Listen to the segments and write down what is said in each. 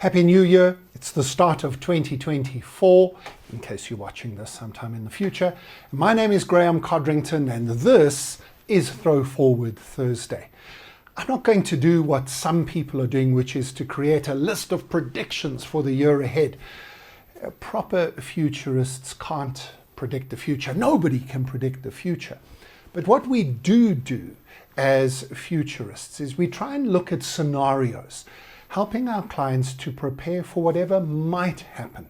Happy New Year. It's the start of 2024, in case you're watching this sometime in the future. My name is Graham Codrington, and this is ThrowForward Thursday. I'm not going to do what some people are doing, which is to create a list of predictions for the year ahead. Proper futurists can't predict the future. Nobody can predict the future. But what we do as futurists is we try and look at scenarios, helping our clients to prepare for whatever might happen.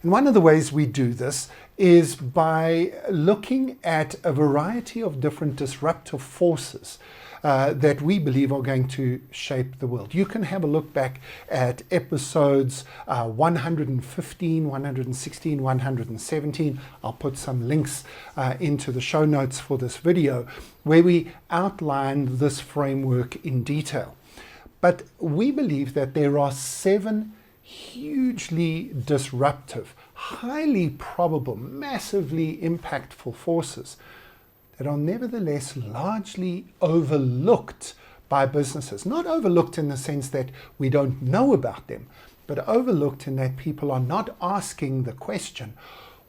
And one of the ways we do this is by looking at a variety of different disruptive forces that we believe are going to shape the world. You can have a look back at episodes 115, 116, 117. I'll put some links into the show notes for this video where we outline this framework in detail. But we believe that there are 7 hugely disruptive, highly probable, massively impactful forces that are nevertheless largely overlooked by businesses. Not overlooked in the sense that we don't know about them, but overlooked in that people are not asking the question,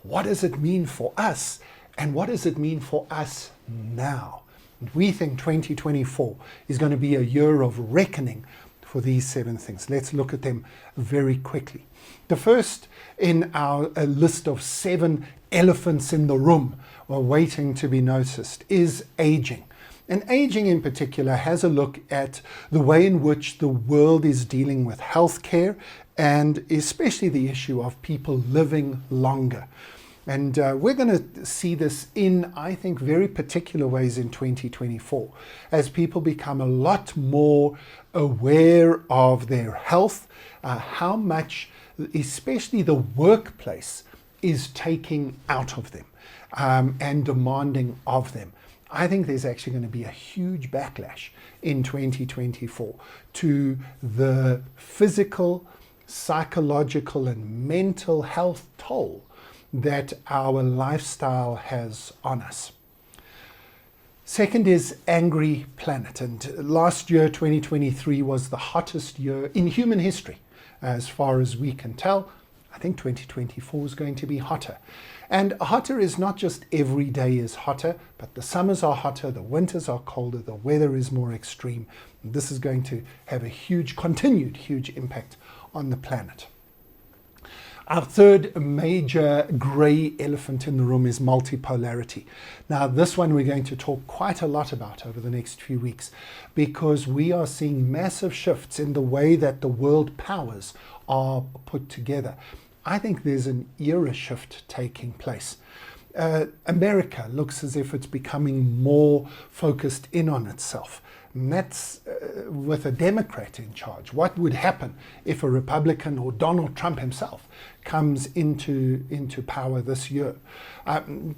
what does it mean for us? And what does it mean for us now? We think 2024 is going to be a year of reckoning for these 7 things. Let's look at them very quickly. The first in our list of 7 elephants in the room or waiting to be noticed is aging. And aging in particular has a look at the way in which the world is dealing with healthcare and especially the issue of people living longer. And we're going to see this in, I think, very particular ways in 2024 as people become a lot more aware of their health, how much, especially the workplace, is taking out of them and demanding of them. I think there's actually going to be a huge backlash in 2024 to the physical, psychological, and mental health toll that our lifestyle has on us. Second is angry planet. And last year, 2023, was the hottest year in human history, as far as we can tell. I think 2024 is going to be hotter. And hotter is not just every day is hotter, but the summers are hotter, the winters are colder, the weather is more extreme. And this is going to have a continued huge impact on the planet. Our third major grey elephant in the room is multipolarity. Now, this one we're going to talk quite a lot about over the next few weeks because we are seeing massive shifts in the way that the world powers are put together. I think there's an era shift taking place. America looks as if it's becoming more focused in on itself. And that's with a Democrat in charge. What would happen if a Republican or Donald Trump himself comes into power this year?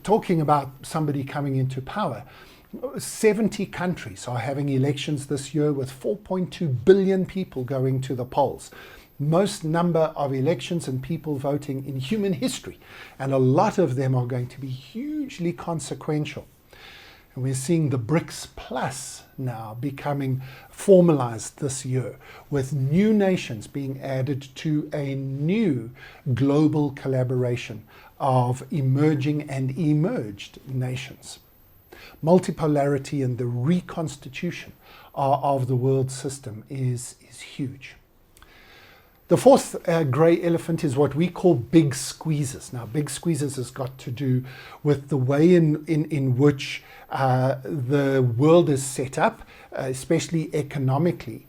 Talking about somebody coming into power, 70 countries are having elections this year with 4.2 billion people going to the polls. Most number of elections and people voting in human history. And a lot of them are going to be hugely consequential. And we're seeing the BRICS Plus now becoming formalized this year, with new nations being added to a new global collaboration of emerging and emerged nations. Multipolarity and the reconstitution of the world system is huge. The fourth grey elephant is what we call big squeezes. Now, big squeezes has got to do with the way in which the world is set up, especially economically,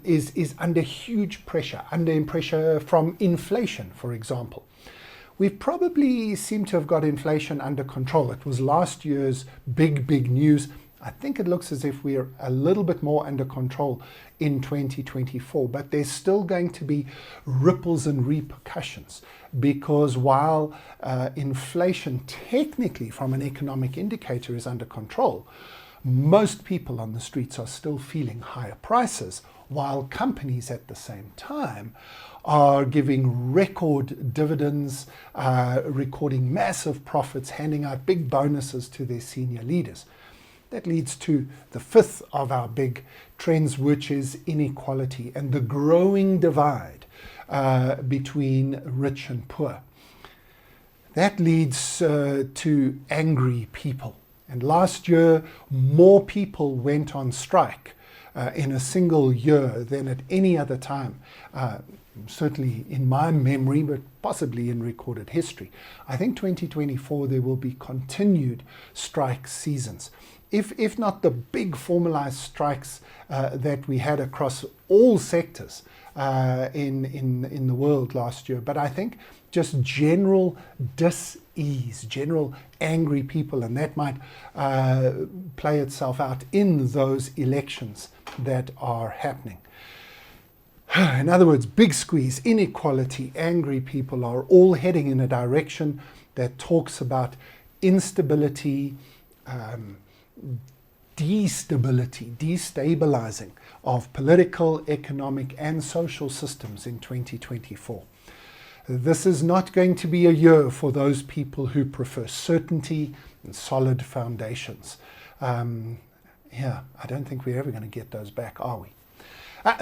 is under huge pressure, under pressure from inflation, for example. We've probably seemed to have got inflation under control. It was last year's big news. I think it looks as if we're a little bit more under control in 2024, but there's still going to be ripples and repercussions because while inflation technically from an economic indicator is under control, most people on the streets are still feeling higher prices, while companies at the same time are giving record dividends, recording massive profits, handing out big bonuses to their senior leaders. That leads to the fifth of our big trends, which is inequality and the growing divide between rich and poor. That leads to angry people. And last year, more people went on strike in a single year than at any other time, certainly in my memory, but possibly in recorded history. I think 2024 there will be continued strike seasons. If not the big formalized strikes that we had across all sectors in the world last year, but I think just general dis-ease, general angry people, and that might play itself out in those elections that are happening. In other words, big squeeze, inequality, angry people are all heading in a direction that talks about instability, destabilizing of political, economic, and social systems in 2024. This is not going to be a year for those people who prefer certainty and solid foundations. I don't think we're ever going to get those back, are we?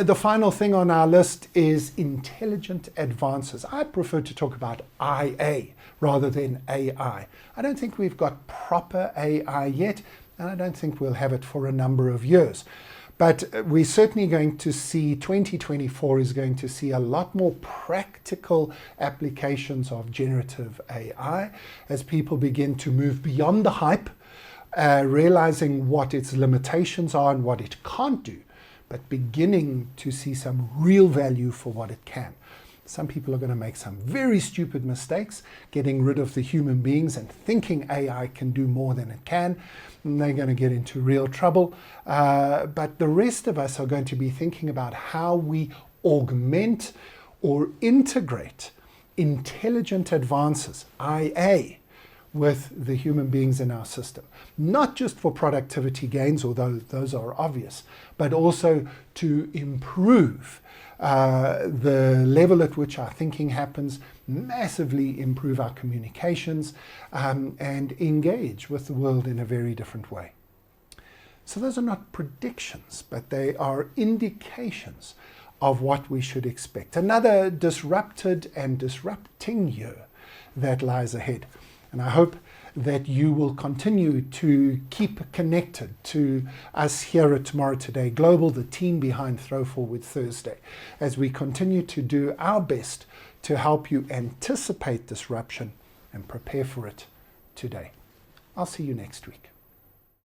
The final thing on our list is intelligent advances. I prefer to talk about IA rather than AI. I don't think we've got proper AI yet, and I don't think we'll have it for a number of years. But we're certainly going to see, 2024 is going to see a lot more practical applications of generative AI as people begin to move beyond the hype, realizing what its limitations are and what it can't do, but beginning to see some real value for what it can. Some people are going to make some very stupid mistakes, getting rid of the human beings and thinking AI can do more than it can, and they're going to get into real trouble. But the rest of us are going to be thinking about how we augment or integrate intelligent advances, IA, with the human beings in our system. Not just for productivity gains, although those are obvious, but also to improve the level at which our thinking happens, massively improve our communications, and engage with the world in a very different way. So those are not predictions, but they are indications of what we should expect. Another disrupted and disrupting year that lies ahead. And I hope that you will continue to keep connected to us here at Tomorrow Today Global, the team behind ThrowForward Thursday, as we continue to do our best to help you anticipate disruption and prepare for it today. I'll see you next week.